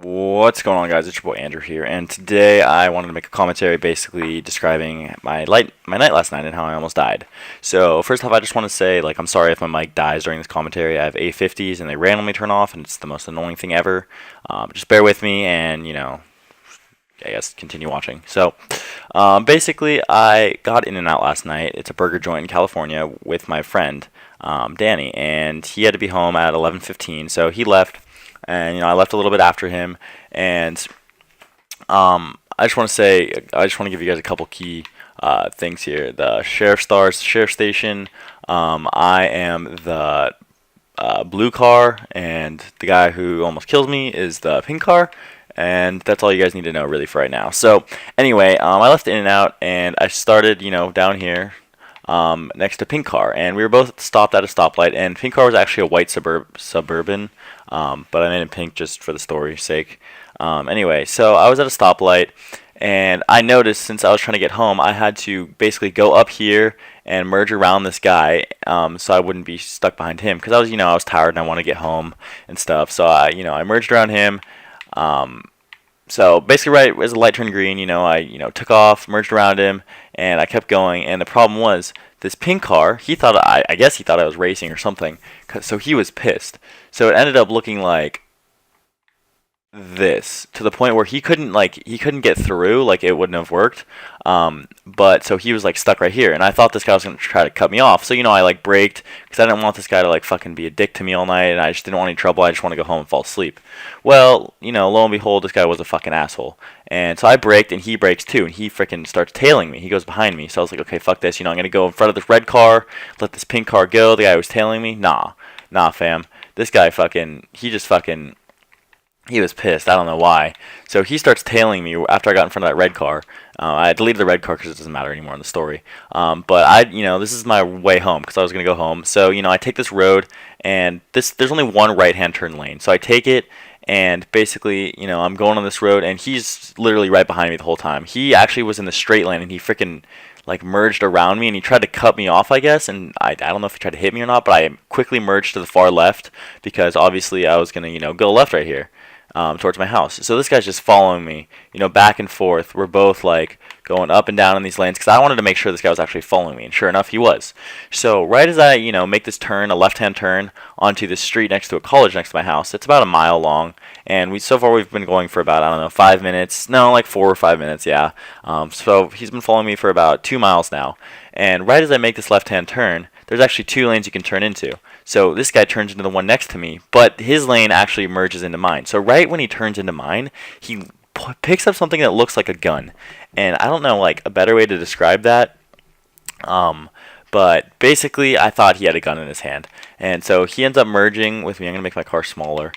What's going on, guys? It's your boy Andrew here, and today I wanted to make a commentary basically describing my night last night and how I almost died. So first off, I just want to say, I'm sorry if my mic dies during this commentary. I have A50s and they randomly turn off, and it's the most annoying thing ever. Just bear with me, and I guess continue watching. So basically, I got In-N-Out last night. It's a burger joint in California with my friend Danny, and he had to be home at 11:15, so he left. And I left a little bit after him, and I just want to say, I just want to give you guys a couple key things here. The sheriff station. I am the blue car, and the guy who almost kills me is the pink car, and that's all you guys need to know really for right now. So anyway, I left In-N-Out, and I started down here. Next to Pink Car, and we were both stopped at a stoplight, and Pink Car was actually a white Suburban, but I made it pink just for the story's sake. Anyway, so I was at a stoplight, and I noticed since I was trying to get home, I had to basically go up here and merge around this guy, so I wouldn't be stuck behind him, because I was tired and I want to get home and stuff. So I merged around him. So basically, right as the light turned green, I took off, merged around him, and I kept going. And the problem was this pink car. He thought I guess he thought I was racing or something. So he was pissed. So it ended up looking like this, to the point where he couldn't get through, it wouldn't have worked. But so he was stuck right here, and I thought this guy was gonna try to cut me off. So I braked, because I didn't want this guy to fucking be a dick to me all night, and I just didn't want any trouble. I just want to go home and fall asleep. Well, lo and behold, this guy was a fucking asshole. And so I braked, and he brakes too, and he freaking starts tailing me. He goes behind me. So I was like, okay, fuck this. I'm gonna go in front of this red car, let this pink car go. The guy was tailing me. Nah, fam. This guy he was pissed. I don't know why. So he starts tailing me after I got in front of that red car. I deleted the red car because it doesn't matter anymore in the story. But this is my way home, because I was gonna go home. So I take this road, and there's only one right-hand turn lane. So I take it, and basically, I'm going on this road, and he's literally right behind me the whole time. He actually was in the straight lane, and he freaking merged around me, and he tried to cut me off, I guess. And I don't know if he tried to hit me or not, but I quickly merged to the far left, because obviously I was gonna go left right here. Towards my house. So this guy's just following me, back and forth. We're both going up and down in these lanes, because I wanted to make sure this guy was actually following me, and sure enough, he was. So right as I, make this turn, a left-hand turn onto this street next to a college next to my house. It's about a mile long, and so far we've been going for about, I don't know, 5 minutes. No, 4 or 5 minutes, yeah. So he's been following me for about 2 miles now. And right as I make this left-hand turn, there's actually 2 lanes you can turn into. So this guy turns into the one next to me, but his lane actually merges into mine. So right when he turns into mine, he picks up something that looks like a gun. And I don't know a better way to describe that. But basically, I thought he had a gun in his hand. And so he ends up merging with me. I'm going to make my car smaller.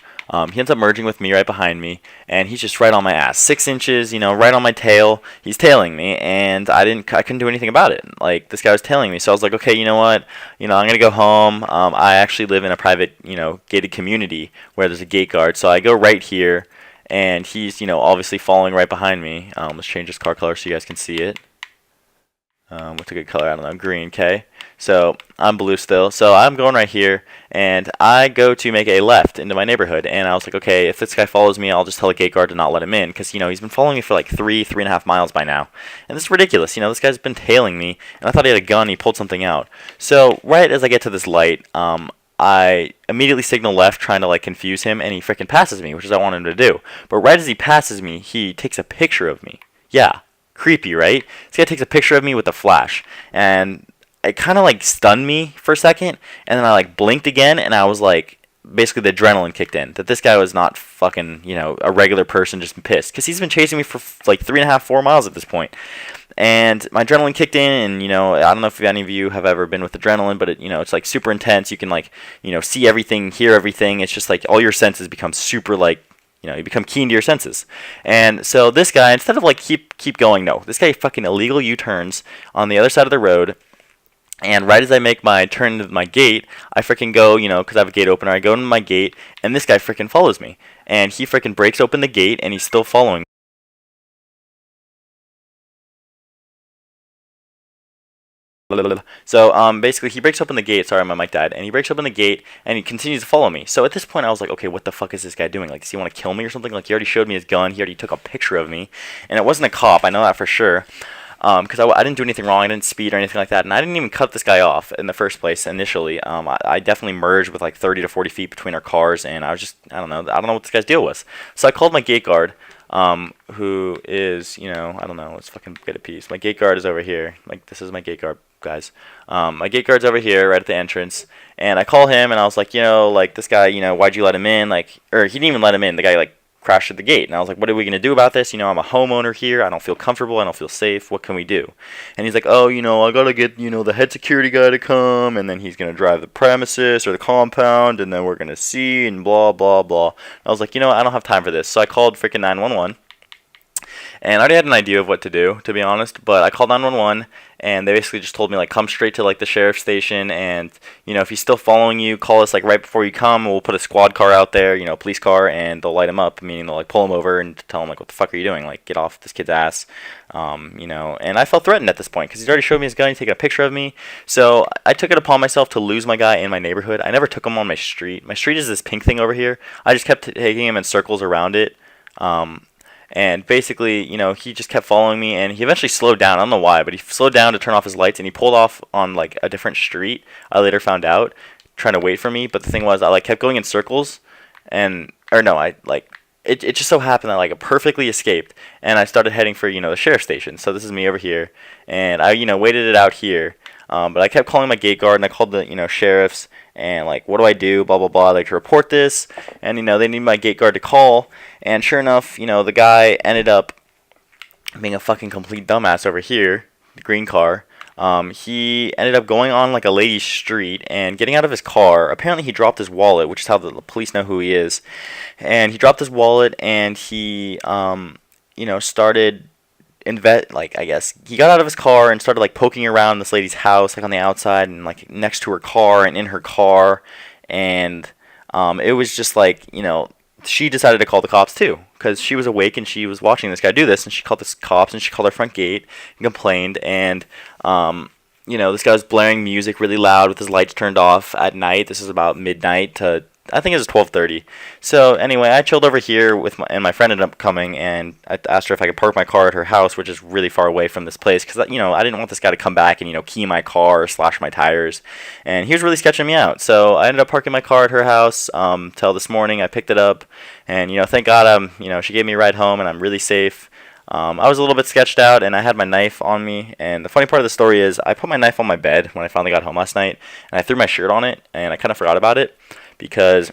He ends up merging with me right behind me, and he's just right on my ass. 6 inches, right on my tail. He's tailing me, and I couldn't do anything about it. This guy was tailing me, so I was like, okay, you know what? I'm going to go home. I actually live in a private, gated community where there's a gate guard, so I go right here, and he's, obviously following right behind me. Let's change this car color so you guys can see it. What's a good color? I don't know. Green, okay. So I'm blue still. So I'm going right here, and I go to make a left into my neighborhood. And I was like, okay, if this guy follows me, I'll just tell the gate guard to not let him in, because he's been following me for 3.5 miles by now, and this is ridiculous. This guy's been tailing me, and I thought he had a gun. He pulled something out. So right as I get to this light, I immediately signal left, trying to confuse him, and he freaking passes me, which is what I want him to do. But right as he passes me, he takes a picture of me. Yeah. Creepy, right? This guy takes a picture of me with a flash, and it kind of stunned me for a second, and then I blinked again, and I was basically the adrenaline kicked in, that this guy was not fucking a regular person just pissed, because he's been chasing me for 3.5-4 miles at this point. And my adrenaline kicked in, and I don't know if any of you have ever been with adrenaline, but it's super intense. You can see everything, hear everything. It's just all your senses become super you become keen to your senses. And so this guy, instead of keep going, no, this guy fucking illegal U-turns on the other side of the road. And right as I make my turn to my gate, I freaking go, because I have a gate opener, I go into my gate, and this guy freaking follows me. And he freaking breaks open the gate, and he's still following So basically he breaks open the gate. Sorry, my mic died. And he breaks open the gate and he continues to follow me. So at this point I was like, okay, what the fuck is this guy doing? Like, does he want to kill me or something? Like, he already showed me his gun. He already took a picture of me, and it wasn't a cop. I know that for sure. Because I didn't do anything wrong. I didn't speed or anything like that, and I didn't even cut this guy off in the first place initially. I definitely merged with like 30 to 40 feet between our cars, and I don't know what this guy's deal was. So I called my gate guard, who is, I don't know, let's fucking get a piece. My gate guard is over here. Like, this is my gate guard, guys. My gate guard's over here, right at the entrance, and I call him, and I was like, like, this guy, why'd you let him in? Like, or he didn't even let him in. The guy, like, crashed at the gate, and I was like, what are we gonna do about this? I'm a homeowner here. I don't feel comfortable. I don't feel safe. What can we do? And he's like, oh, I gotta get the head security guy to come, and then he's gonna drive the premises or the compound, and then we're gonna see, and blah blah blah. And I was like, I don't have time for this. So I called freaking 911. And I already had an idea of what to do, to be honest, but I called 911, and they basically just told me, like, come straight to, like, the sheriff's station, and, if he's still following you, call us, like, right before you come, we'll put a squad car out there, police car, and they'll light him up, meaning they'll, like, pull him over and tell him, like, what the fuck are you doing? Like, get off this kid's ass, and I felt threatened at this point, because he's already showed me his gun, he's taken a picture of me, so I took it upon myself to lose my guy in my neighborhood. I never took him on my street. My street is this pink thing over here. I just kept taking him in circles around it, and basically, he just kept following me, and he eventually slowed down. I don't know why, but he slowed down to turn off his lights, and he pulled off on, like, a different street. I later found out, trying to wait for me. But the thing was, I, like, kept going in circles, it just so happened that, like, I perfectly escaped, and I started heading for, the sheriff's station. So this is me over here, and I, waited it out here. But I kept calling my gate guard, and I called the, sheriffs, and, like, what do I do, blah, blah, blah, I'd like to report this, and, they need my gate guard to call, and sure enough, the guy ended up being a fucking complete dumbass over here, the green car. He ended up going on, like, a lady's street, and getting out of his car. Apparently he dropped his wallet, which is how the police know who he is, and he dropped his wallet, and he, started I guess he got out of his car and started, like, poking around this lady's house, like, on the outside and, like, next to her car and in her car, and it was just like, she decided to call the cops too, because she was awake and she was watching this guy do this, and she called the cops, and she called our front gate and complained, and this guy was blaring music really loud with his lights turned off at night. This is about midnight to, I think it was 12:30. So anyway, I chilled over here and my friend ended up coming, and I asked her if I could park my car at her house, which is really far away from this place, because I didn't want this guy to come back and key my car or slash my tires, and he was really sketching me out. So I ended up parking my car at her house till this morning. I picked it up, and thank God she gave me a ride home, and I'm really safe. I was a little bit sketched out, and I had my knife on me, and the funny part of the story is I put my knife on my bed when I finally got home last night, and I threw my shirt on it, and I kind of forgot about it, because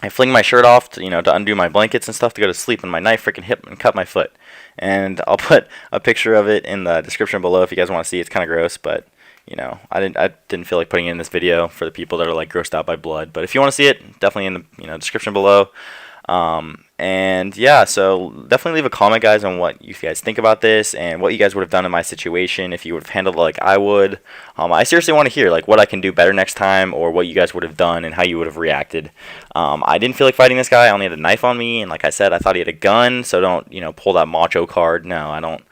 I fling my shirt off to undo my blankets and stuff to go to sleep, and my knife freaking hit and cut my foot. And I'll put a picture of it in the description below if you guys want to see. It's kind of gross, but I didn't feel like putting it in this video for the people that are, like, grossed out by blood. But if you want to see it, definitely in the description below. And yeah, so definitely leave a comment, guys, on what you guys think about this and what you guys would have done in my situation if you would have handled it like I would. I seriously want to hear, like, what I can do better next time, or what you guys would have done and how you would have reacted. I didn't feel like fighting this guy. I only had a knife on me, and like I said, I thought he had a gun, so don't pull that macho card. No, I don't.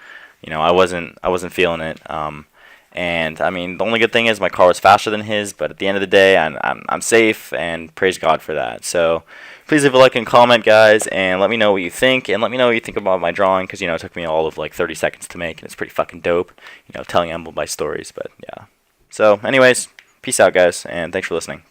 I wasn't feeling it. And I mean, the only good thing is my car was faster than his, but at the end of the day, I'm safe, and praise God for that. So please leave a like and comment, guys, and let me know what you think, and let me know what you think about my drawing, because it took me all of like 30 seconds to make, and it's pretty fucking dope, telling Emble my stories. But yeah. So anyways, peace out, guys, and thanks for listening.